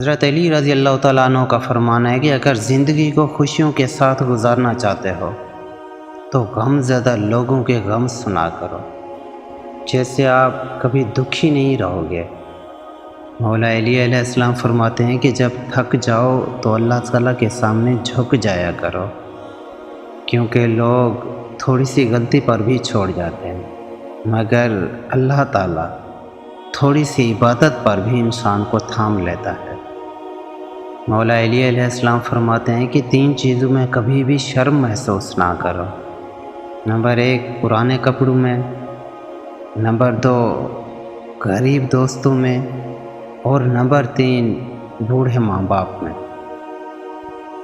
حضرت علی رضی اللہ تعالیٰ عنہ کا فرمانا ہے کہ اگر زندگی کو خوشیوں کے ساتھ گزارنا چاہتے ہو تو غم زدہ لوگوں کے غم سنا کرو، جیسے آپ کبھی دکھی نہیں رہو گے۔ مولا علی علیہ السلام فرماتے ہیں کہ جب تھک جاؤ تو اللہ تعالیٰ کے سامنے جھک جایا کرو، کیونکہ لوگ تھوڑی سی غلطی پر بھی چھوڑ جاتے ہیں، مگر اللہ تعالیٰ تھوڑی سی عبادت پر بھی انسان کو تھام لیتا ہے۔ مولا علی علیہ السلام فرماتے ہیں کہ 3 چیزوں میں کبھی بھی شرم محسوس نہ کرو۔ نمبر 1 پرانے کپڑوں میں، نمبر 2 غریب دوستوں میں، اور نمبر 3 بوڑھے ماں باپ میں۔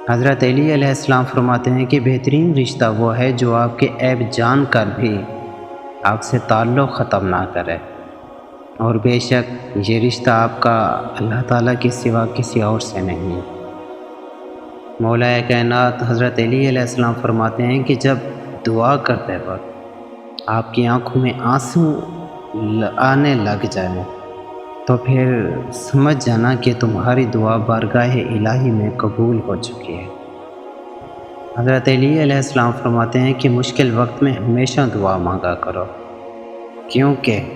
حضرت علی علیہ السلام فرماتے ہیں کہ بہترین رشتہ وہ ہے جو آپ کے عیب جان کر بھی آپ سے تعلق ختم نہ کرے، اور بے شک یہ رشتہ آپ کا اللہ تعالیٰ کے سوا کسی اور سے نہیں۔ مولا کائنات حضرت علی علیہ السلام فرماتے ہیں کہ جب دعا کرتے وقت آپ کی آنکھوں میں آنسو آنے لگ جائیں تو پھر سمجھ جانا کہ تمہاری دعا بارگاہ الہی میں قبول ہو چکی ہے۔ حضرت علی علیہ السلام فرماتے ہیں کہ مشکل وقت میں ہمیشہ دعا مانگا کرو، کیونکہ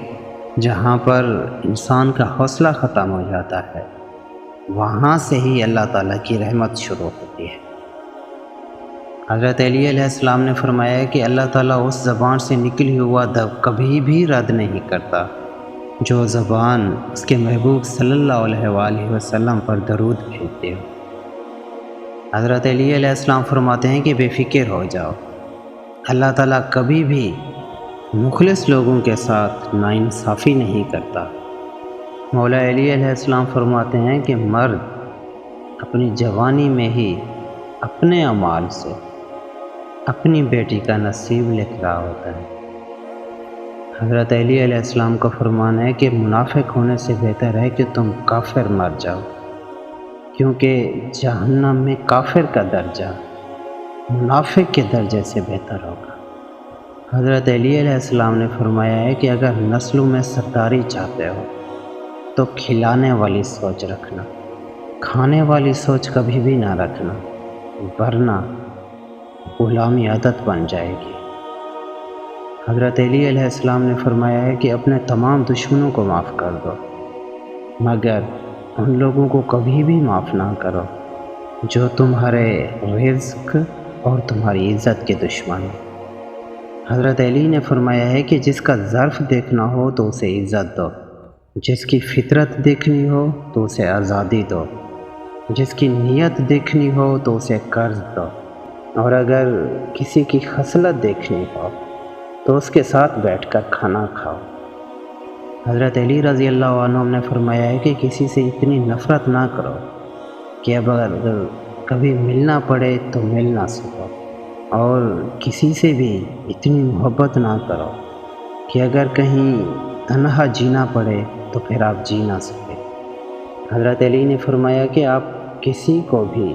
جہاں پر انسان کا حوصلہ ختم ہو جاتا ہے وہاں سے ہی اللہ تعالیٰ کی رحمت شروع ہوتی ہے۔ حضرت علی علیہ السلام نے فرمایا ہے کہ اللہ تعالیٰ اس زبان سے نکلی ہوا کبھی بھی رد نہیں کرتا جو زبان اس کے محبوب صلی اللہ علیہ وآلہ وسلم پر درود بھیجتے ہو۔ حضرت علی علیہ السلام فرماتے ہیں کہ بے فکر ہو جاؤ، اللہ تعالیٰ کبھی بھی مخلص لوگوں کے ساتھ ناانصافی نہیں کرتا۔ مولا علی علیہ السلام فرماتے ہیں کہ مرد اپنی جوانی میں ہی اپنے اعمال سے اپنی بیٹی کا نصیب لکھ رہا ہوتا ہے۔ حضرت علی علیہ السلام کا فرمان ہے کہ منافق ہونے سے بہتر ہے کہ تم کافر مر جاؤ، کیونکہ جہنم میں کافر کا درجہ منافق کے درجے سے بہتر ہوگا۔ حضرت علی علیہ السلام نے فرمایا ہے کہ اگر نسلوں میں سرداری چاہتے ہو تو کھلانے والی سوچ رکھنا، کھانے والی سوچ کبھی بھی نہ رکھنا، ورنہ غلامی عادت بن جائے گی۔ حضرت علی علیہ السلام نے فرمایا ہے کہ اپنے تمام دشمنوں کو معاف کر دو، مگر ان لوگوں کو کبھی بھی معاف نہ کرو جو تمہارے رزق اور تمہاری عزت کے دشمن ہیں۔ حضرت علی نے فرمایا ہے کہ جس کا ظرف دیکھنا ہو تو اسے عزت دو، جس کی فطرت دیکھنی ہو تو اسے آزادی دو، جس کی نیت دیکھنی ہو تو اسے قرض دو، اور اگر کسی کی خصلت دیکھنی ہو تو اس کے ساتھ بیٹھ کر کھانا کھاؤ۔ حضرت علی رضی اللہ عنہ نے فرمایا ہے کہ کسی سے اتنی نفرت نہ کرو کہ اب اگر کبھی ملنا پڑے تو مل نہ سکو، اور کسی سے بھی اتنی محبت نہ کرو کہ اگر کہیں تنہا جینا پڑے تو پھر آپ جی نہ سکے۔ حضرت علی نے فرمایا کہ آپ کسی کو بھی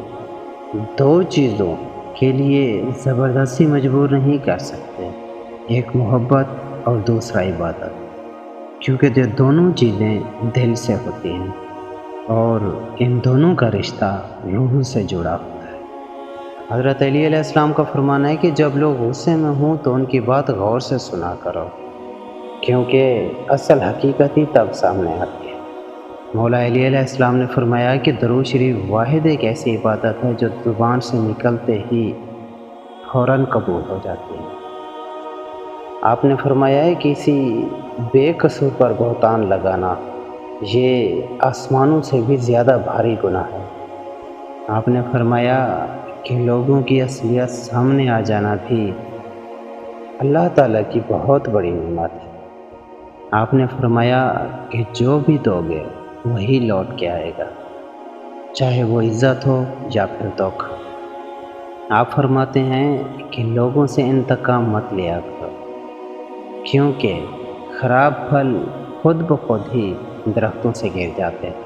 2 چیزوں کے لیے زبردستی مجبور نہیں کر سکتے، ایک محبت اور دوسرا عبادت، کیونکہ یہ دونوں چیزیں دل سے ہوتی ہیں اور ان دونوں کا رشتہ روح سے جڑا ہوتا ہے۔ حضرت علی علیہ السلام کا فرمانا ہے کہ جب لوگ غصے میں ہوں تو ان کی بات غور سے سنا کرو، کیونکہ اصل حقیقت ہی تب سامنے آتی ہے۔ مولا علی علیہ السلام نے فرمایا کہ درود شریف واحد ایک ایسی عبادت ہے جو زبان سے نکلتے ہی فوراً قبول ہو جاتی ہے۔ آپ نے فرمایا ہے کہ کسی بے قصور پر بہتان لگانا یہ آسمانوں سے بھی زیادہ بھاری گناہ ہے۔ آپ نے فرمایا کہ لوگوں کی اصلیت سامنے آ جانا بھی اللہ تعالیٰ کی بہت بڑی نعمت ہے۔ آپ نے فرمایا کہ جو بھی دو گے وہی لوٹ کے آئے گا، چاہے وہ عزت ہو یا پھر دھوکہ۔ آپ فرماتے ہیں کہ لوگوں سے انتقام مت لیا کرو، کیونکہ خراب پھل خود بخود ہی درختوں سے گر جاتے ہیں۔